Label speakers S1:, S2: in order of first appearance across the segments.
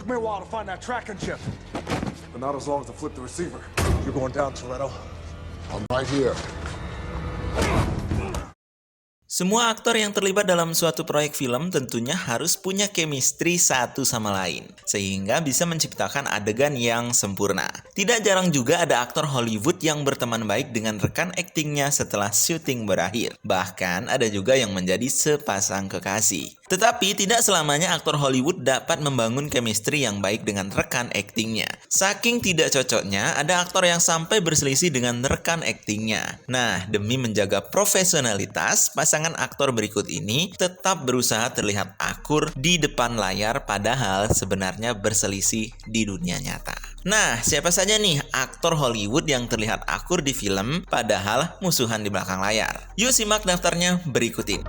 S1: me a while to find that tracking chip.
S2: But not as long as I flip the receiver.
S1: You're going down, Toretto.
S2: I'm right here.
S3: Semua aktor yang terlibat dalam suatu proyek film tentunya harus punya chemistry satu sama lain, sehingga bisa menciptakan adegan yang sempurna. Tidak jarang juga ada aktor Hollywood yang berteman baik dengan rekan aktingnya setelah syuting berakhir. Bahkan ada juga yang menjadi sepasang kekasih. Tetapi tidak selamanya aktor Hollywood dapat membangun chemistry yang baik dengan rekan aktingnya. Saking tidak cocoknya, ada aktor yang sampai berselisih dengan rekan aktingnya. Nah, demi menjaga profesionalitas, pasangan aktor berikut ini tetap berusaha terlihat akur di depan layar padahal sebenarnya berselisih di dunia nyata. Nah, siapa saja nih aktor Hollywood yang terlihat akur di film padahal musuhan di belakang layar? Yuk simak daftarnya berikut ini.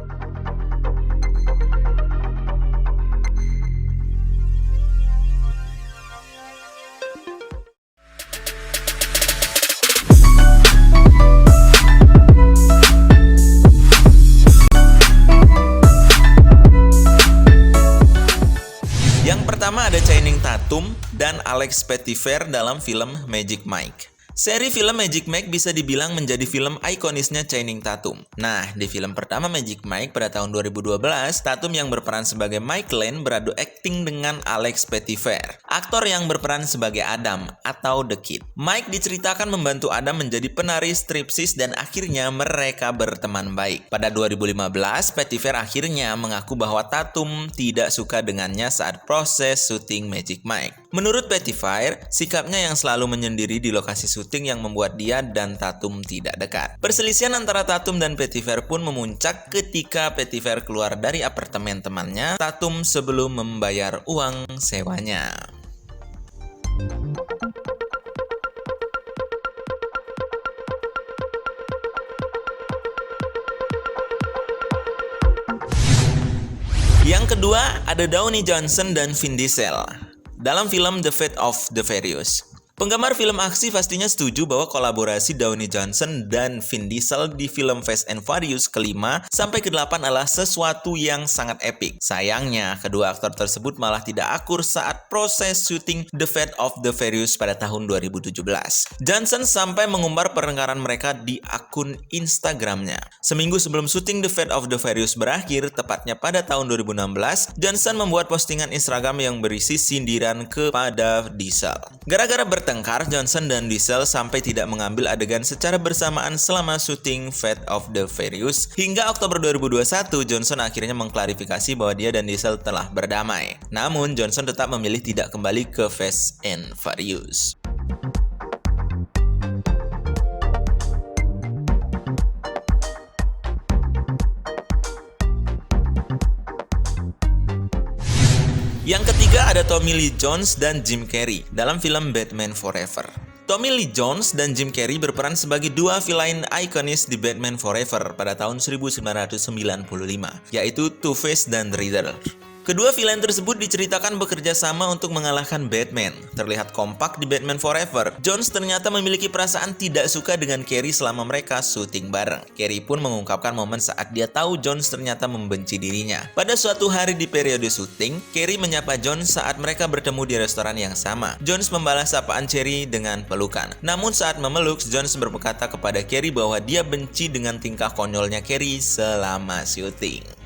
S3: Pertama ada Channing Tatum dan Alex Pettyfer dalam film Magic Mike. Seri film Magic Mike bisa dibilang menjadi film ikonisnya Channing Tatum. Nah, di film pertama Magic Mike pada tahun 2012, Tatum yang berperan sebagai Mike Lane beradu akting dengan Alex Pettyfer, aktor yang berperan sebagai Adam atau The Kid. Mike diceritakan membantu Adam menjadi penari striptease dan akhirnya mereka berteman baik. Pada 2015, Pettyfer akhirnya mengaku bahwa Tatum tidak suka dengannya saat proses syuting Magic Mike. Menurut Pettyfer, sikapnya yang selalu menyendiri di lokasi syuting yang membuat dia dan Tatum tidak dekat. Perselisihan antara Tatum dan Pettyfer pun memuncak ketika Pettyfer keluar dari apartemen temannya Tatum sebelum membayar uang sewanya. Yang kedua ada Downey Johnson dan Vin Diesel dalam film The Fate of the Furious. Penggemar film aksi pastinya setuju bahwa kolaborasi Downey Johnson dan Vin Diesel di film Fast and Furious ke-5 sampai ke-8 adalah sesuatu yang sangat epik. Sayangnya, kedua aktor tersebut malah tidak akur saat proses syuting The Fate of the Furious pada tahun 2017. Johnson sampai mengumbar pertengkaran mereka di akun Instagramnya. Seminggu sebelum syuting The Fate of the Furious berakhir, tepatnya pada tahun 2016, Johnson membuat postingan Instagram yang berisi sindiran kepada Diesel. Gara-gara bertengkar, Johnson dan Diesel sampai tidak mengambil adegan secara bersamaan selama syuting Fate of the Furious. Hingga Oktober 2021, Johnson akhirnya mengklarifikasi bahwa dia dan Diesel telah berdamai. Namun, Johnson tetap memilih tidak kembali ke Fast and Furious. Yang ketiga ada Tommy Lee Jones dan Jim Carrey dalam film Batman Forever. Tommy Lee Jones dan Jim Carrey berperan sebagai dua villain ikonis di Batman Forever pada tahun 1995, yaitu Two-Face dan Riddler. Kedua villain tersebut diceritakan bekerja sama untuk mengalahkan Batman. Terlihat kompak di Batman Forever, Jones ternyata memiliki perasaan tidak suka dengan Carrey selama mereka syuting bareng. Carrey pun mengungkapkan momen saat dia tahu Jones ternyata membenci dirinya. Pada suatu hari di periode syuting, Carrey menyapa Jones saat mereka bertemu di restoran yang sama. Jones membalas sapaan Carrey dengan pelukan. Namun saat memeluk, Jones berkata kepada Carrey bahwa dia benci dengan tingkah konyolnya Carrey selama syuting.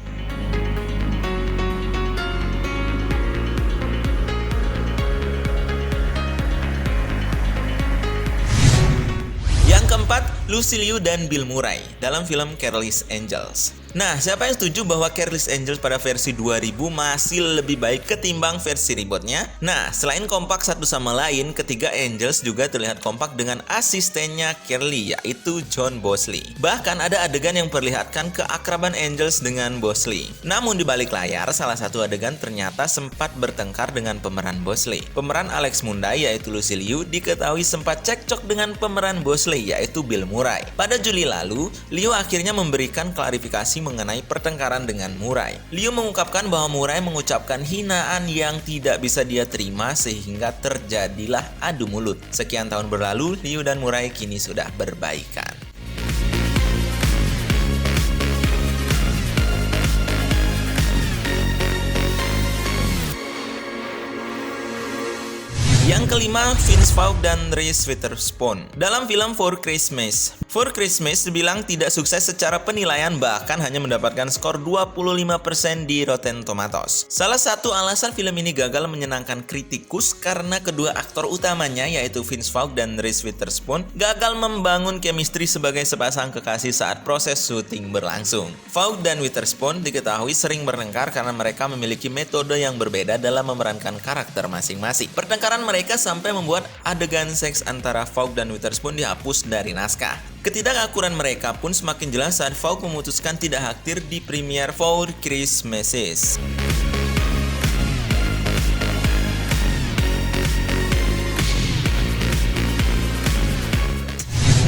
S3: Keempat, Lucy Liu dan Bill Murray dalam film Charlie's Angels. Nah, siapa yang setuju bahwa Charlie's Angels pada versi 2000 masih lebih baik ketimbang versi rebootnya? Nah, selain kompak satu sama lain, ketiga Angels juga terlihat kompak dengan asistennya Charlie, yaitu John Bosley. Bahkan ada adegan yang perlihatkan keakraban Angels dengan Bosley. Namun di balik layar, salah satu adegan ternyata sempat bertengkar dengan pemeran Bosley. Pemeran Alex Mundai, yaitu Lucy Liu, diketahui sempat cekcok dengan pemeran Bosley, yaitu Bill Murray. Pada Juli lalu, Liu akhirnya memberikan klarifikasi mengenai pertengkaran dengan Murray. Liu mengungkapkan bahwa Murray mengucapkan hinaan yang tidak bisa dia terima sehingga terjadilah adu mulut. Sekian tahun berlalu, Liu dan Murray kini sudah berbaikan. Yang kelima, Vince Vaughn dan Reese Witherspoon. Dalam film For Christmas dibilang tidak sukses secara penilaian, bahkan hanya mendapatkan skor 25% di Rotten Tomatoes. Salah satu alasan film ini gagal menyenangkan kritikus karena kedua aktor utamanya yaitu Vince Vaughn dan Reese Witherspoon gagal membangun chemistry sebagai sepasang kekasih saat proses syuting berlangsung. Vaughn dan Witherspoon diketahui sering bertengkar karena mereka memiliki metode yang berbeda dalam memerankan karakter masing-masing. Pertengkaran mereka sampai membuat adegan seks antara Vaughn dan Witherspoon dihapus dari naskah. Ketidakakuran mereka pun semakin jelas saat Vaughn memutuskan tidak hadir di premiere For Christmas.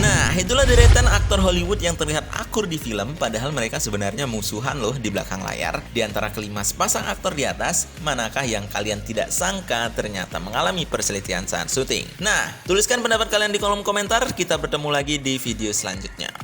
S3: Nah, itulah deretan aktor Hollywood yang terlihat akur di film, padahal mereka sebenarnya musuhan loh di belakang layar. Di antara kelima sepasang aktor di atas, manakah yang kalian tidak sangka ternyata mengalami perselisihan saat syuting? Nah, tuliskan pendapat kalian di kolom komentar, kita bertemu lagi di video selanjutnya.